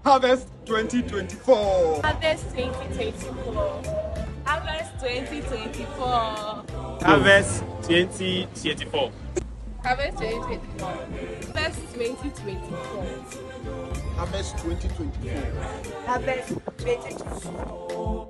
Harvest 2024. Harvest 2024. Harvest 2024. Harvest 2024. Harvest 2024. Harvest 2024. Harvest 2024. Harvest 2024.